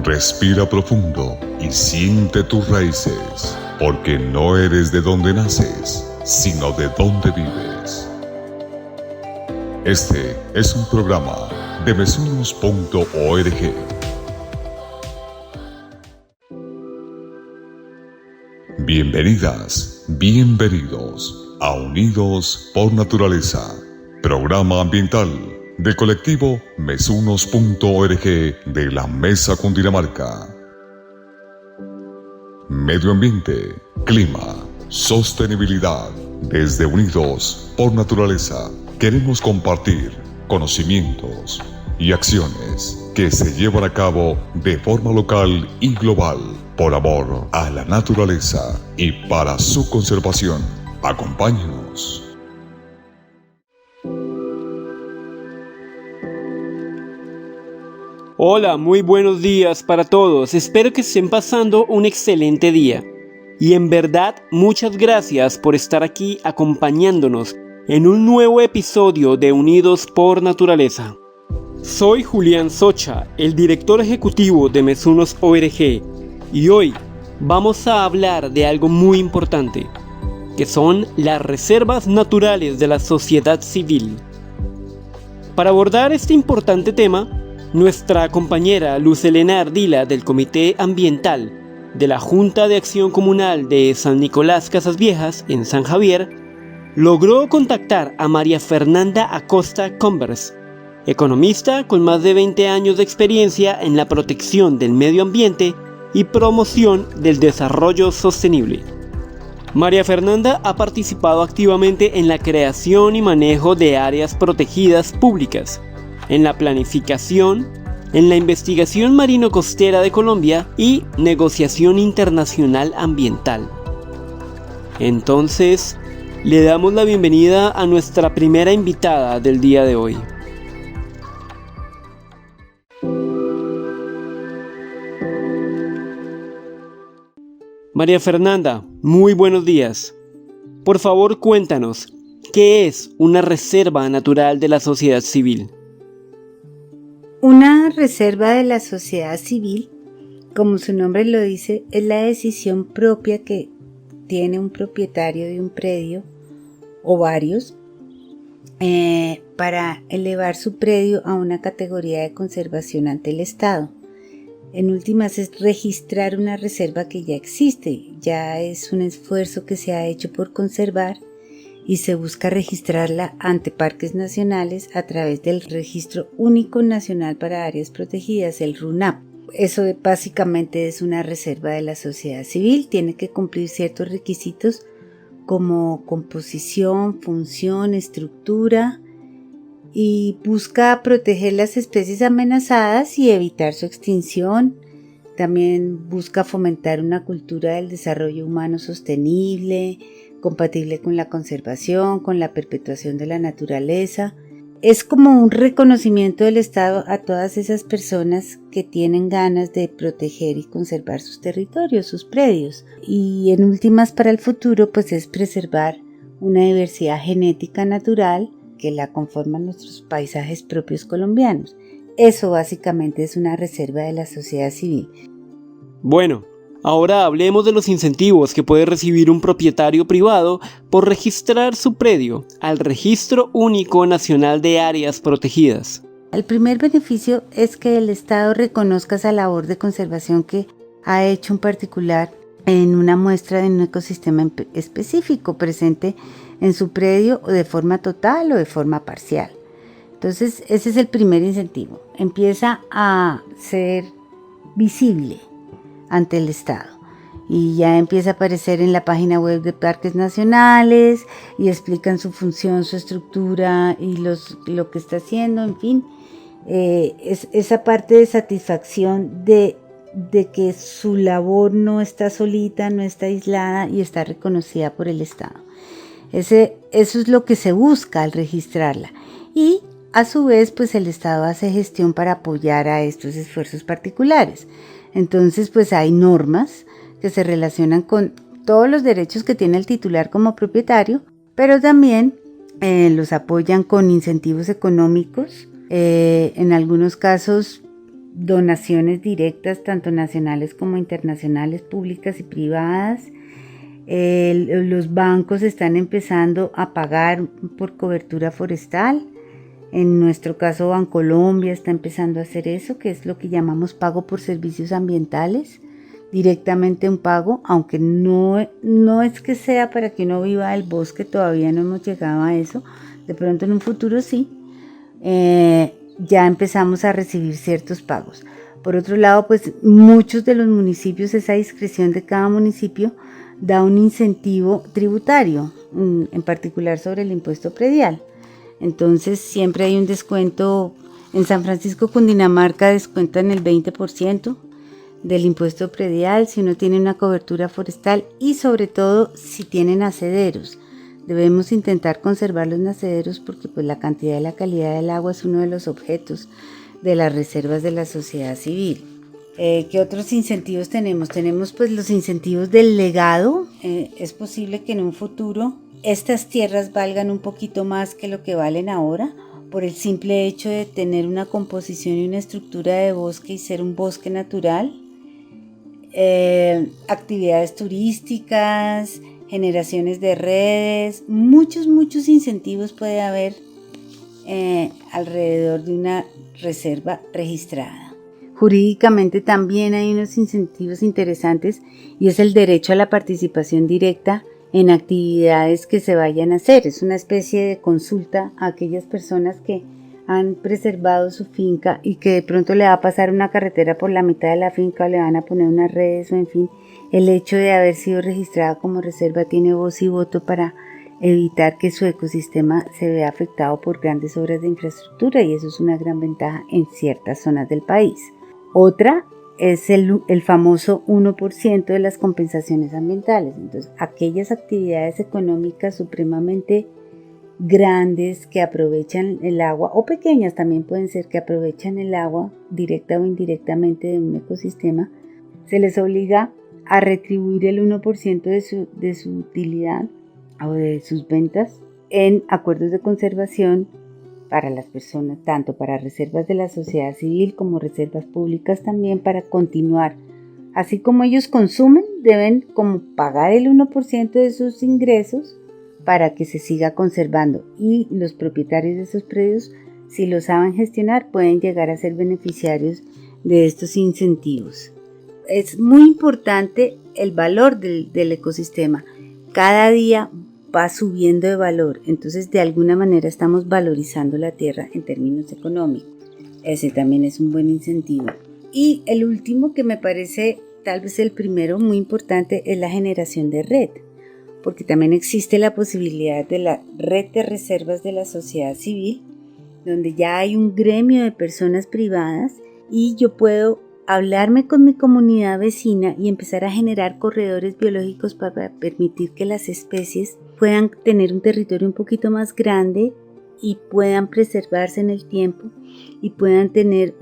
Respira profundo y siente tus raíces, porque no eres de donde naces, sino de donde vives. Este es un programa de mesunos.org. Bienvenidas, bienvenidos a Unidos por Naturaleza, programa ambiental del colectivo mesunos.org de la Mesa Cundinamarca. Medio ambiente, clima, sostenibilidad. Desde Unidos por Naturaleza queremos compartir conocimientos y acciones que se llevan a cabo de forma local y global por amor a la naturaleza y para su conservación. Acompáñenos. Hola, muy buenos días para todos. Espero que estén pasando un excelente día. Y en verdad, muchas gracias por estar aquí acompañándonos en un nuevo episodio de Unidos por Naturaleza. Soy Julián Socha, el director ejecutivo de Mesunos ORG, y hoy vamos a hablar de algo muy importante, que son las reservas naturales de la sociedad civil. Para abordar este importante tema, nuestra compañera Luz Elena Ardila del Comité Ambiental de la Junta de Acción Comunal de San Nicolás Casas Viejas en San Javier logró contactar a María Fernanda Acosta Converse, economista con más de 20 años de experiencia en la protección del medio ambiente y promoción del desarrollo sostenible. María Fernanda ha participado activamente en la creación y manejo de áreas protegidas públicas, en la planificación, en la investigación marino-costera de Colombia y negociación internacional ambiental. Entonces, le damos la bienvenida a nuestra primera invitada del día de hoy. María Fernanda, muy buenos días. Por favor, cuéntanos, ¿qué es una reserva natural de la sociedad civil? Una reserva de la sociedad civil, como su nombre lo dice, es la decisión propia que tiene un propietario de un predio o varios para elevar su predio a una categoría de conservación ante el Estado. En últimas es registrar una reserva que ya existe, ya es un esfuerzo que se ha hecho por conservar y se busca registrarla ante parques nacionales a través del Registro Único Nacional para Áreas Protegidas, el RUNAP. Eso básicamente es una reserva de la sociedad civil, tiene que cumplir ciertos requisitos como composición, función, estructura y busca proteger las especies amenazadas y evitar su extinción. También busca fomentar una cultura del desarrollo humano sostenible, compatible con la conservación, con la perpetuación de la naturaleza. Es como un reconocimiento del Estado a todas esas personas que tienen ganas de proteger y conservar sus territorios, sus predios. Y en últimas, para el futuro, pues es preservar una diversidad genética natural que la conforman nuestros paisajes propios colombianos. Eso básicamente es una reserva de la sociedad civil. Bueno, ahora hablemos de los incentivos que puede recibir un propietario privado por registrar su predio al Registro Único Nacional de Áreas Protegidas. El primer beneficio es que el Estado reconozca esa labor de conservación que ha hecho un particular en una muestra de un ecosistema específico presente en su predio o de forma total o de forma parcial. Entonces, ese es el primer incentivo. Empieza a ser visible ante el Estado y ya empieza a aparecer en la página web de parques nacionales y explican su función, su estructura y lo que está haciendo, en fin, es esa parte de satisfacción de que su labor no está solita, no está aislada y está reconocida por el Estado. Eso es lo que se busca al registrarla y a su vez pues el Estado hace gestión para apoyar a estos esfuerzos particulares. Entonces pues hay normas que se relacionan con todos los derechos que tiene el titular como propietario, pero también los apoyan con incentivos económicos, en algunos casos donaciones directas, tanto nacionales como internacionales, públicas y privadas. Los bancos están empezando a pagar por cobertura forestal. En nuestro caso, Bancolombia está empezando a hacer eso, que es lo que llamamos pago por servicios ambientales. Directamente un pago, aunque no es que sea para que uno viva del bosque, todavía no hemos llegado a eso. De pronto en un futuro sí. Ya empezamos a recibir ciertos pagos. Por otro lado, pues muchos de los municipios, esa discreción de cada municipio da un incentivo tributario, en particular sobre el impuesto predial. Entonces siempre hay un descuento. En San Francisco, Cundinamarca, descuentan el 20% del impuesto predial si uno tiene una cobertura forestal y sobre todo si tienen nacederos. Debemos intentar conservar los nacederos porque pues la cantidad y la calidad del agua es uno de los objetos de las reservas de la sociedad civil. ¿Qué otros incentivos tenemos? Tenemos pues los incentivos del legado. Es posible que en un futuro estas tierras valgan un poquito más que lo que valen ahora por el simple hecho de tener una composición y una estructura de bosque y ser un bosque natural. Actividades turísticas, generaciones de redes, muchos incentivos puede haber alrededor de una reserva registrada. Jurídicamente también hay unos incentivos interesantes y es el derecho a la participación directa en actividades que se vayan a hacer. Es una especie de consulta a aquellas personas que han preservado su finca y que de pronto le va a pasar una carretera por la mitad de la finca o le van a poner unas redes o en fin. El hecho de haber sido registrada como reserva tiene voz y voto para evitar que su ecosistema se vea afectado por grandes obras de infraestructura y eso es una gran ventaja en ciertas zonas del país. Otra es el famoso 1% de las compensaciones ambientales. Entonces, aquellas actividades económicas supremamente grandes que aprovechan el agua, o pequeñas también pueden ser, que aprovechan el agua directa o indirectamente de un ecosistema, se les obliga a retribuir el 1% de su utilidad o de sus ventas en acuerdos de conservación para las personas, tanto para reservas de la sociedad civil como reservas públicas también, para continuar. Así como ellos consumen, deben como pagar el 1% de sus ingresos para que se siga conservando y los propietarios de esos predios, si lo saben gestionar, pueden llegar a ser beneficiarios de estos incentivos. Es muy importante el valor del ecosistema. Cada día va subiendo de valor, entonces de alguna manera estamos valorizando la tierra en términos económicos. Ese también es un buen incentivo. Y el último, que me parece tal vez el primero muy importante, es la generación de red, porque también existe la posibilidad de la red de reservas de la sociedad civil, donde ya hay un gremio de personas privadas y yo puedo hablarme con mi comunidad vecina y empezar a generar corredores biológicos para permitir que las especies puedan tener un territorio un poquito más grande y puedan preservarse en el tiempo y puedan tener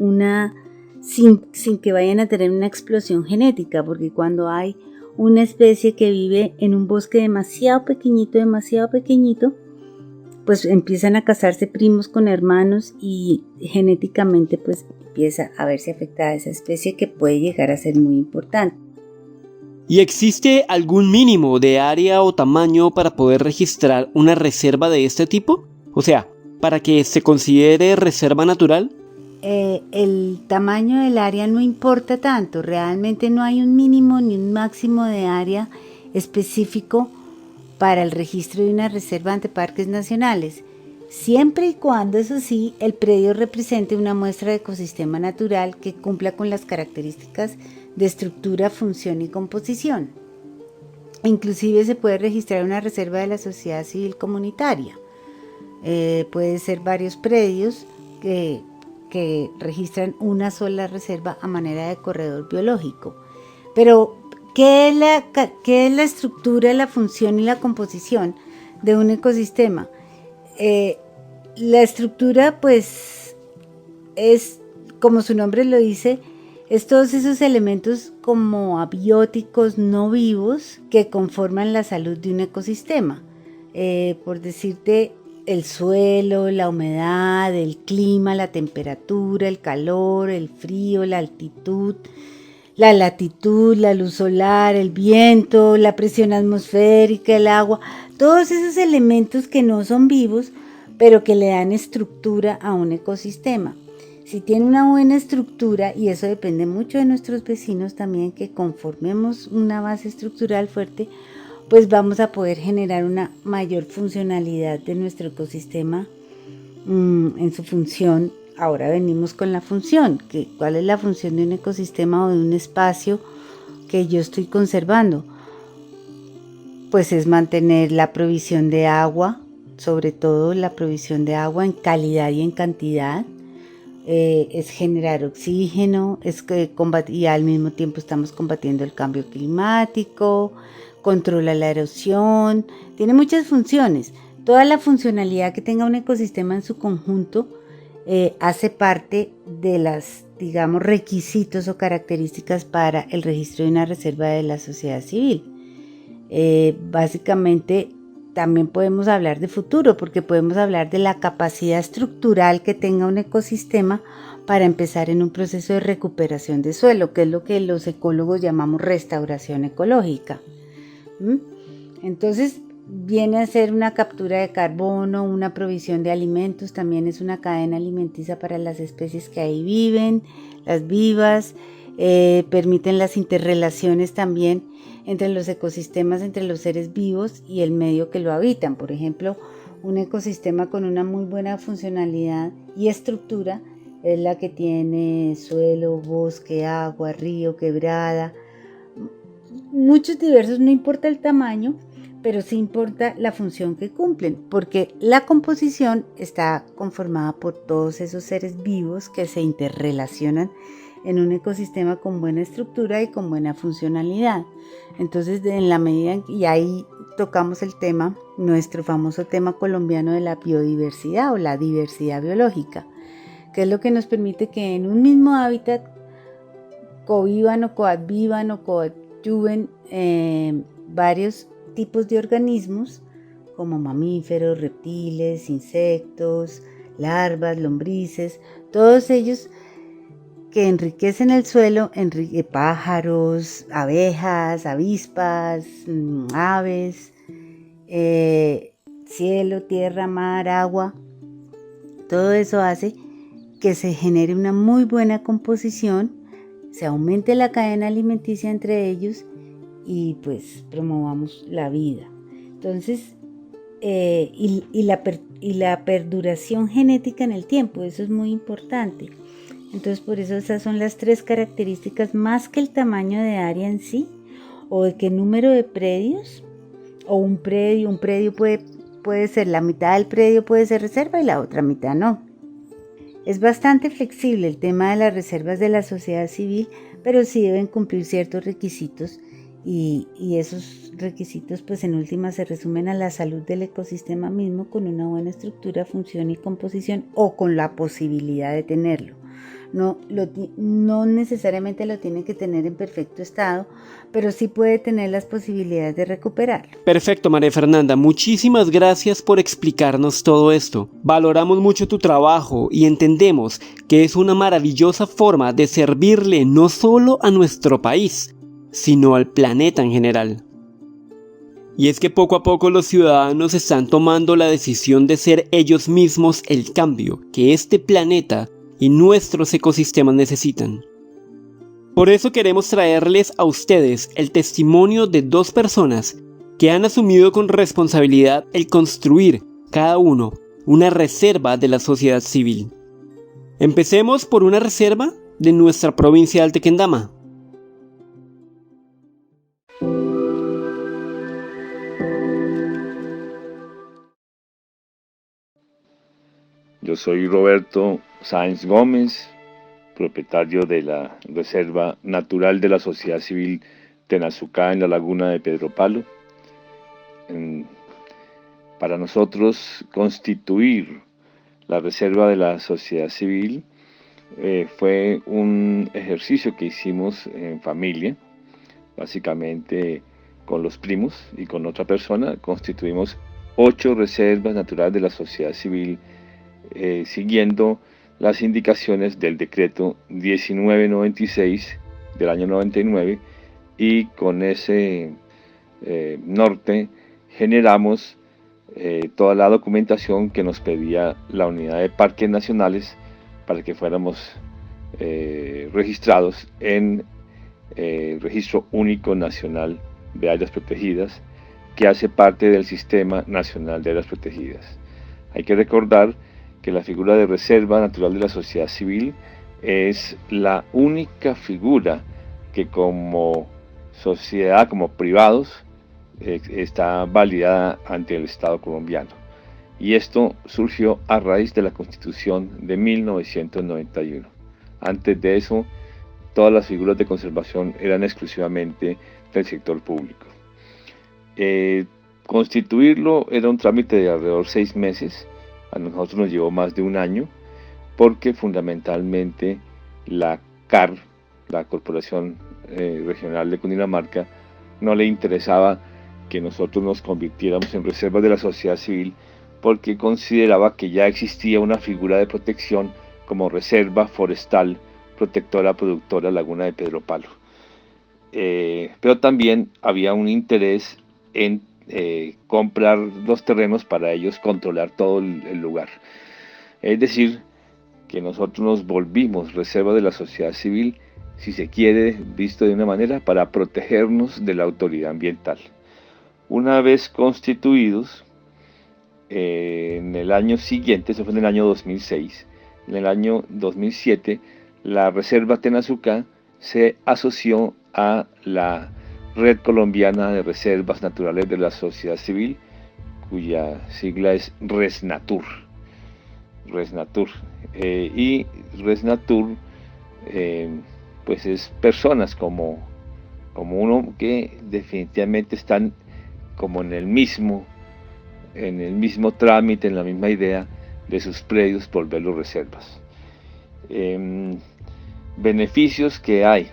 sin que vayan a tener una explosión genética, porque cuando hay una especie que vive en un bosque demasiado pequeñito, pues empiezan a casarse primos con hermanos y genéticamente pues empieza a verse afectada esa especie que puede llegar a ser muy importante. ¿Y existe algún mínimo de área o tamaño para poder registrar una reserva de este tipo? O sea, para que se considere reserva natural. El tamaño del área no importa tanto, realmente no hay un mínimo ni un máximo de área específico para el registro de una reserva ante parques nacionales, siempre y cuando, eso sí, el predio represente una muestra de ecosistema natural que cumpla con las características de estructura, función y composición. Inclusive se puede registrar una reserva de la sociedad civil comunitaria. Puede ser varios predios que registran una sola reserva a manera de corredor biológico. Pero, ¿qué es la estructura, la función y la composición de un ecosistema? La estructura, pues, es, como su nombre lo dice, es todos esos elementos como abióticos no vivos que conforman la salud de un ecosistema. Por decirte, el suelo, la humedad, el clima, la temperatura, el calor, el frío, la altitud, la latitud, la luz solar, el viento, la presión atmosférica, el agua, todos esos elementos que no son vivos, pero que le dan estructura a un ecosistema. Si tiene una buena estructura, y eso depende mucho de nuestros vecinos también, que conformemos una base estructural fuerte, pues vamos a poder generar una mayor funcionalidad de nuestro ecosistema en su función. Ahora venimos con la función, ¿cuál es la función de un ecosistema o de un espacio que yo estoy conservando? Pues es mantener la provisión de agua, sobre todo la provisión de agua en calidad y en cantidad, es generar oxígeno, y al mismo tiempo estamos combatiendo el cambio climático, controla la erosión, tiene muchas funciones. Toda la funcionalidad que tenga un ecosistema en su conjunto hace parte de las, digamos, requisitos o características para el registro de una reserva de la sociedad civil. Básicamente también podemos hablar de futuro, porque podemos hablar de la capacidad estructural que tenga un ecosistema para empezar en un proceso de recuperación de suelo, que es lo que los ecólogos llamamos restauración ecológica. Entonces viene a ser una captura de carbono, una provisión de alimentos, también es una cadena alimenticia para las especies que ahí viven, las vivas, permiten las interrelaciones también entre los ecosistemas, entre los seres vivos y el medio que lo habitan. Por ejemplo, un ecosistema con una muy buena funcionalidad y estructura es la que tiene suelo, bosque, agua, río, quebrada, muchos diversos, no importa el tamaño, pero sí importa la función que cumplen, porque la composición está conformada por todos esos seres vivos que se interrelacionan en un ecosistema con buena estructura y con buena funcionalidad. Entonces, en la medida, y ahí tocamos el tema, nuestro famoso tema colombiano de la biodiversidad o la diversidad biológica, que es lo que nos permite que en un mismo hábitat convivan o coadvivan o coadyuven varios tipos de organismos como mamíferos, reptiles, insectos, larvas, lombrices, todos ellos que enriquecen el suelo, pájaros, abejas, avispas, aves, cielo, tierra, mar, agua. Todo eso hace que se genere una muy buena composición, se aumente la cadena alimenticia entre ellos y pues promovamos la vida. Entonces, y la perduración genética en el tiempo, eso es muy importante. Entonces, por eso esas son las tres características, más que el tamaño de área en sí, o de qué número de predios, o un predio puede ser, la mitad del predio puede ser reserva y la otra mitad no. Es bastante flexible el tema de las reservas de la sociedad civil, pero sí deben cumplir ciertos requisitos y esos requisitos pues en última se resumen a la salud del ecosistema mismo con una buena estructura, función y composición o con la posibilidad de tenerlo. No necesariamente lo tiene que tener en perfecto estado, pero sí puede tener las posibilidades de recuperarlo. Perfecto, María Fernanda. Muchísimas gracias por explicarnos todo esto. Valoramos mucho tu trabajo y entendemos que es una maravillosa forma de servirle no solo a nuestro país, sino al planeta en general. Y es que poco a poco los ciudadanos están tomando la decisión de ser ellos mismos el cambio que este planeta y nuestros ecosistemas necesitan. Por eso queremos traerles a ustedes el testimonio de dos personas que han asumido con responsabilidad el construir, cada uno, una reserva de la sociedad civil. Empecemos por una reserva de nuestra provincia del Tequendama. Yo soy Roberto Sáenz Gómez, propietario de la Reserva Natural de la Sociedad Civil Tenazucá en la laguna de Pedro Palo. Para nosotros constituir la Reserva de la Sociedad Civil fue un ejercicio que hicimos en familia, básicamente con los primos y con otra persona constituimos 8 reservas naturales de la sociedad civil, siguiendo las indicaciones del decreto 1996 del año 99, y con ese norte generamos toda la documentación que nos pedía la unidad de parques nacionales para que fuéramos registrados en el Registro Único Nacional de Áreas Protegidas, que hace parte del Sistema Nacional de Áreas Protegidas. Hay que recordar que la figura de reserva natural de la sociedad civil es la única figura que como sociedad, como privados, está validada ante el Estado colombiano. Y esto surgió a raíz de la Constitución de 1991. Antes de eso, todas las figuras de conservación eran exclusivamente del sector público. Constituirlo era un trámite de alrededor de 6 meses. A nosotros nos llevó más de un año, porque fundamentalmente la CAR, la Corporación Regional de Cundinamarca, no le interesaba que nosotros nos convirtiéramos en reservas de la sociedad civil, porque consideraba que ya existía una figura de protección como Reserva Forestal Protectora Productora Laguna de Pedro Palo. Pero también había un interés en comprar los terrenos para ellos controlar todo el lugar. Es decir, que nosotros nos volvimos reserva de la sociedad civil, si se quiere, visto de una manera, para protegernos de la autoridad ambiental. Una vez constituidos, en el año siguiente, eso fue en el año 2006, en el año 2007, la Reserva Tenazucá se asoció a la Red Colombiana de Reservas Naturales de la Sociedad Civil, cuya sigla es RESNATUR. Y RESNATUR pues es personas como uno que definitivamente están como en el mismo trámite, en la misma idea de sus predios volverlos reservas. Beneficios que hay.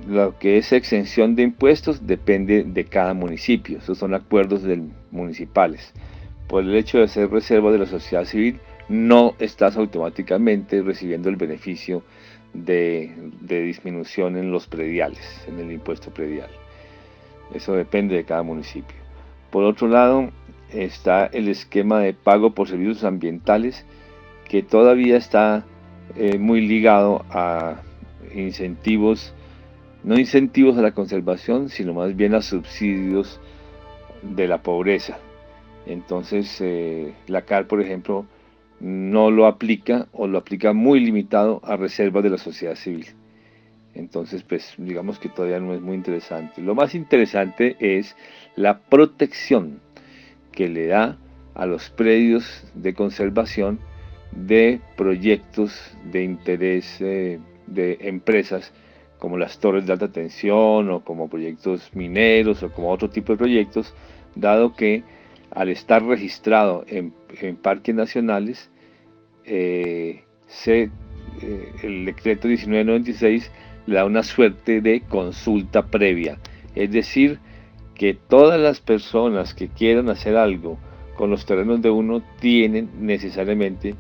Lo que es exención de impuestos depende de cada municipio. Esos son acuerdos municipales. Por el hecho de ser reserva de la sociedad civil, no estás automáticamente recibiendo el beneficio de disminución en los prediales, en el impuesto predial. Eso depende de cada municipio. Por otro lado, está el esquema de pago por servicios ambientales, que todavía está muy ligado a incentivos, no incentivos a la conservación, sino más bien a subsidios de la pobreza. Entonces, la CAR, por ejemplo, no lo aplica, o lo aplica muy limitado a reservas de la sociedad civil. Entonces, pues digamos que todavía no es muy interesante. Lo más interesante es la protección que le da a los predios de conservación de proyectos de interés de empresas, como las torres de alta tensión, o como proyectos mineros, o como otro tipo de proyectos, dado que al estar registrado en parques nacionales, el decreto 1996 le da una suerte de consulta previa. Es decir, que todas las personas que quieran hacer algo con los terrenos de uno tienen necesariamente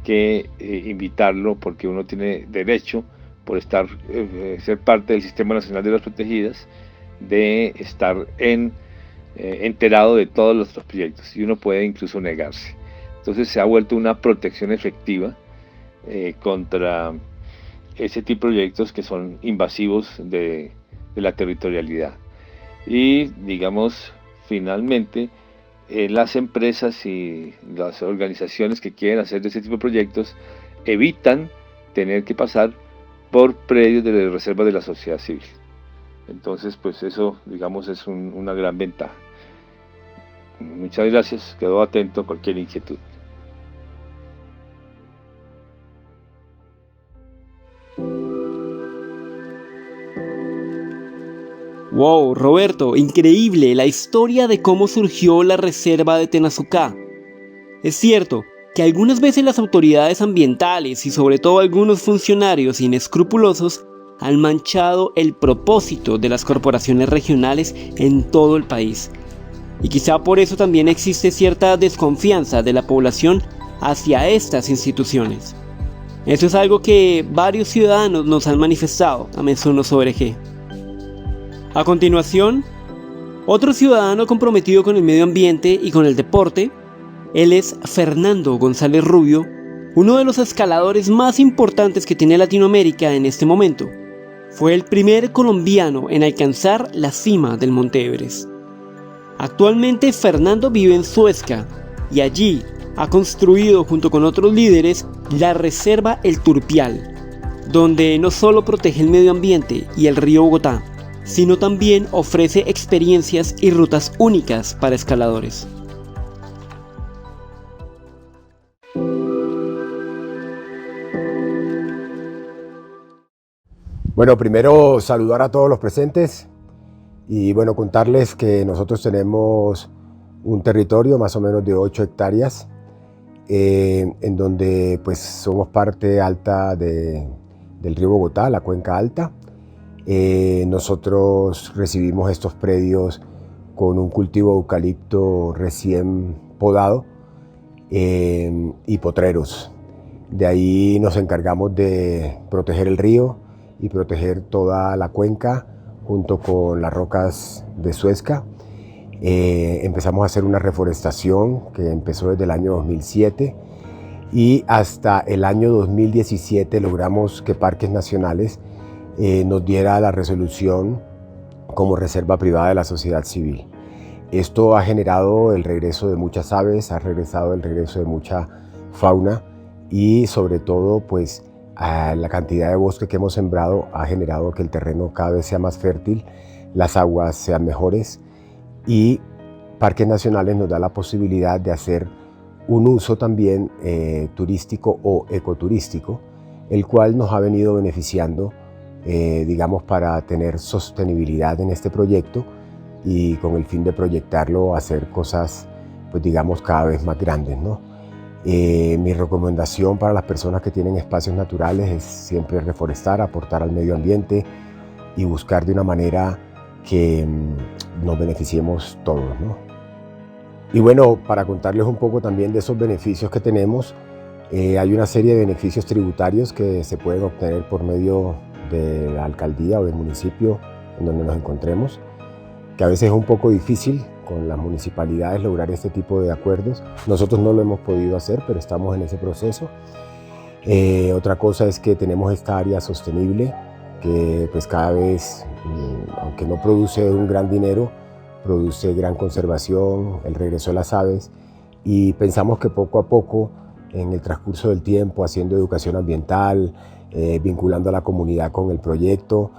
que invitarlo, porque uno tiene derecho, por ser parte del Sistema Nacional de las Protegidas, de estar enterado de todos los proyectos, y uno puede incluso negarse. Entonces se ha vuelto una protección efectiva contra ese tipo de proyectos que son invasivos de la territorialidad. Y digamos, finalmente, las empresas y las organizaciones que quieren hacer de ese tipo de proyectos evitan tener que pasar por predios de la reserva de la sociedad civil. Entonces, pues eso, digamos, es una gran ventaja. Muchas gracias, quedo atento a cualquier inquietud. Wow, Roberto, increíble la historia de cómo surgió la reserva de Tenazucá. Es cierto que algunas veces las autoridades ambientales y sobre todo algunos funcionarios inescrupulosos han manchado el propósito de las corporaciones regionales en todo el país. y quizá por eso también existe cierta desconfianza de la población hacia estas instituciones. Eso es algo que varios ciudadanos nos han manifestado a Mesonos.org. A continuación, otro ciudadano comprometido con el medio ambiente y con el deporte, él es Fernando González Rubio, uno de los escaladores más importantes que tiene Latinoamérica en este momento. Fue el primer colombiano en alcanzar la cima del Monte Everest. Actualmente Fernando vive en Suezca y allí ha construido junto con otros líderes la Reserva El Turpial, donde no solo protege el medio ambiente y el río Bogotá, sino también ofrece experiencias y rutas únicas para escaladores. Bueno, primero saludar a todos los presentes y bueno, contarles que nosotros tenemos un territorio más o menos de 8 hectáreas en donde pues somos parte alta del río Bogotá, la cuenca alta. Nosotros recibimos estos predios con un cultivo de eucalipto recién podado y potreros. De ahí nos encargamos de proteger el río y proteger toda la cuenca junto con las rocas de Suezca. Empezamos a hacer una reforestación que empezó desde el año 2007 y hasta el año 2017 logramos que Parques Nacionales nos diera la resolución como reserva privada de la sociedad civil. Esto ha generado el regreso de muchas aves, ha regresado el regreso de mucha fauna y sobre todo pues la cantidad de bosque que hemos sembrado ha generado que el terreno cada vez sea más fértil, las aguas sean mejores y Parques Nacionales nos da la posibilidad de hacer un uso también turístico o ecoturístico, el cual nos ha venido beneficiando, digamos, para tener sostenibilidad en este proyecto y con el fin de proyectarlo a hacer cosas, pues digamos, cada vez más grandes, ¿no? Mi recomendación para las personas que tienen espacios naturales es siempre reforestar, aportar al medio ambiente y buscar de una manera que nos beneficiemos todos, ¿no? Y bueno, para contarles un poco también de esos beneficios que tenemos, hay una serie de beneficios tributarios que se pueden obtener por medio de la alcaldía o del municipio en donde nos encontremos, que a veces es un poco difícil con las municipalidades lograr este tipo de acuerdos. Nosotros no lo hemos podido hacer, pero estamos en ese proceso. Otra cosa es que tenemos esta área sostenible que pues cada vez, aunque no produce un gran dinero, produce gran conservación, el regreso de las aves y pensamos que poco a poco en el transcurso del tiempo haciendo educación ambiental, vinculando a la comunidad con el proyecto,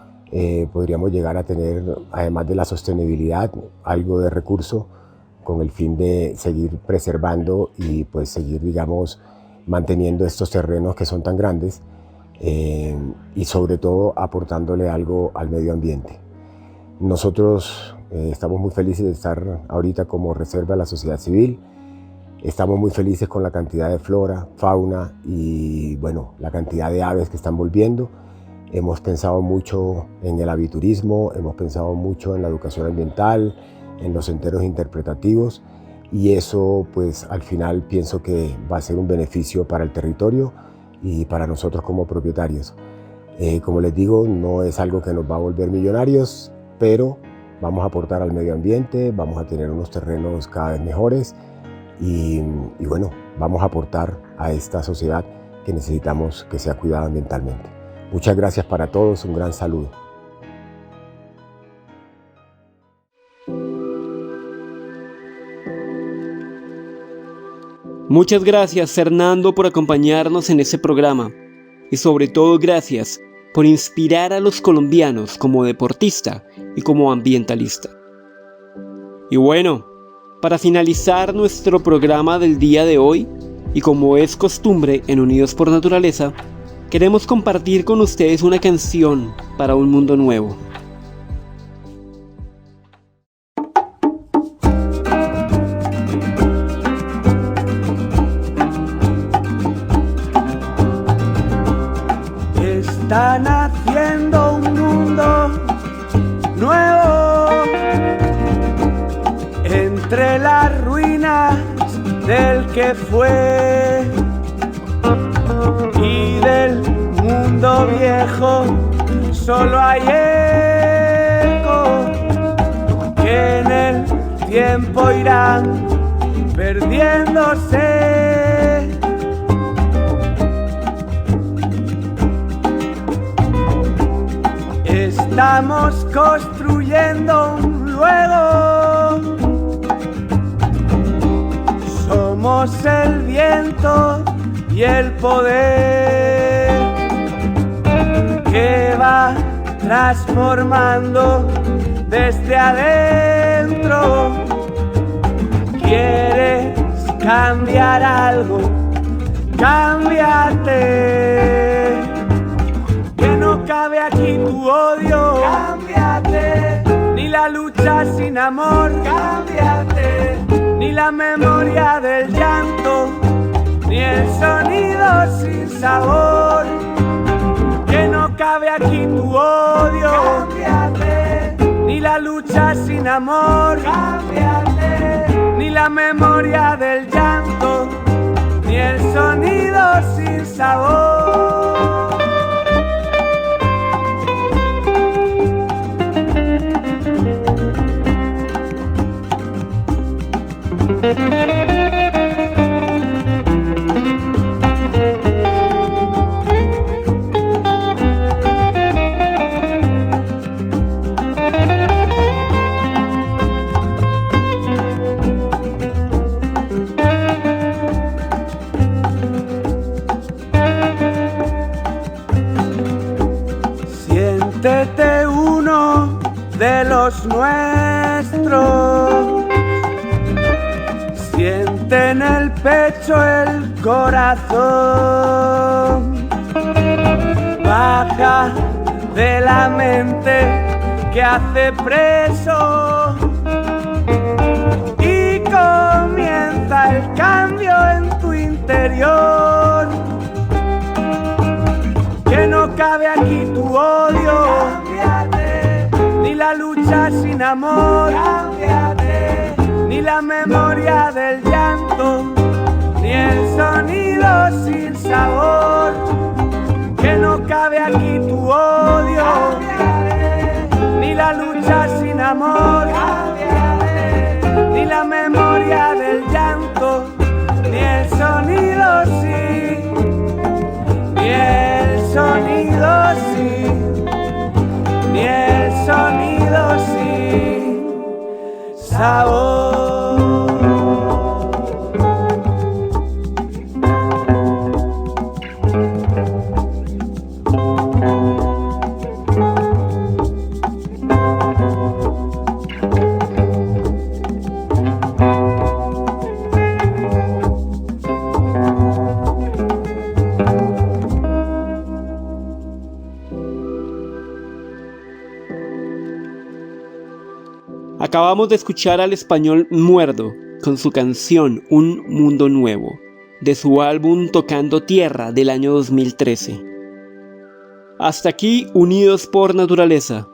podríamos llegar a tener, además de la sostenibilidad, algo de recurso con el fin de seguir preservando y pues seguir, digamos, manteniendo estos terrenos que son tan grandes y sobre todo aportándole algo al medio ambiente. Nosotros estamos muy felices de estar ahorita como reserva de la sociedad civil. Estamos muy felices con la cantidad de flora, fauna y bueno, la cantidad de aves que están volviendo. Hemos pensado mucho en el aviturismo, hemos pensado mucho en la educación ambiental, en los senderos interpretativos y eso pues al final pienso que va a ser un beneficio para el territorio y para nosotros como propietarios. Como les digo, no es algo que nos va a volver millonarios, pero vamos a aportar al medio ambiente, vamos a tener unos terrenos cada vez mejores y bueno, vamos a aportar a esta sociedad que necesitamos que sea cuidada ambientalmente. Muchas gracias para todos, un gran saludo. Muchas gracias, Fernando, por acompañarnos en este programa y sobre todo gracias por inspirar a los colombianos como deportista y como ambientalista. Y bueno, para finalizar nuestro programa del día de hoy, y como es costumbre en Unidos por Naturaleza, queremos compartir con ustedes una canción para un mundo nuevo. Están haciendo un mundo nuevo en entre las ruinas del que fue y del mundo viejo solo hay ecos que en el tiempo irán perdiéndose. Estamos construyendo un luego. Somos el viento y el poder que va transformando desde adentro. ¿Quieres cambiar algo? Cámbiate. Que no cabe aquí tu odio. Cámbiate. Ni la lucha sin amor. Cámbiate. Ni la memoria del llanto. Ni el sonido sin sabor. Que no cabe aquí tu odio. Cámbiate. Ni la lucha sin amor. Cámbiate. Ni la memoria del llanto. Ni el sonido sin sabor. Siéntete uno de los nuestros. Siente en el pecho el corazón. Baja de la mente que hace preso y comienza el cambio en tu interior. Que no cabe aquí tu odio. Cámbiate. Ni la lucha sin amor. Cámbiate. Ni la memoria del llanto. Ni el sonido sin sabor. Que no cabe aquí tu odio. Cámbiate. Ni la lucha sin amor. Cámbiate. Ni la memoria del llanto. Ni el sonido sin. Ni el sonido sí, ni el sonido sí, sabor. Acabamos de escuchar al español Muerdo con su canción Un Mundo Nuevo, de su álbum Tocando Tierra del año 2013. Hasta aquí Unidos por Naturaleza.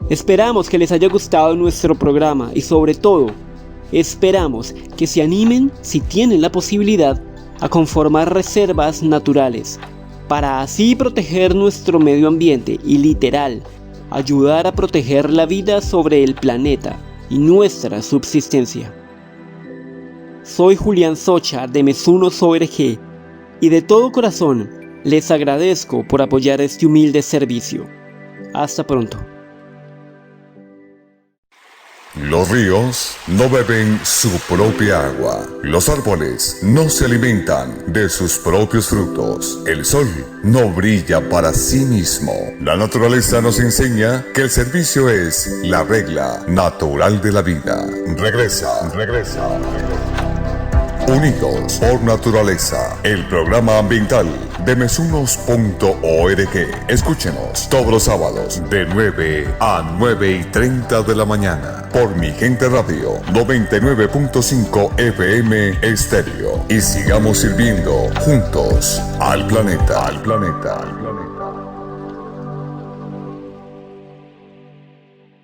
Esperamos que les haya gustado nuestro programa y sobre todo, esperamos que se animen, si tienen la posibilidad, a conformar reservas naturales, para así proteger nuestro medio ambiente y literal, ayudar a proteger la vida sobre el planeta y nuestra subsistencia. Soy Julián Socha de Mesunos.org y de todo corazón les agradezco por apoyar este humilde servicio. Hasta pronto. Los ríos no beben su propia agua. Los árboles no se alimentan de sus propios frutos. El sol no brilla para sí mismo. La naturaleza nos enseña que el servicio es la regla natural de la vida. Regresa. Unidos por Naturaleza, el programa ambiental de Mesunos.org. Escúchenos todos los sábados de 9 a 9:30 de la mañana por Mi Gente Radio 99.5 FM Estéreo. Y sigamos sirviendo juntos al planeta.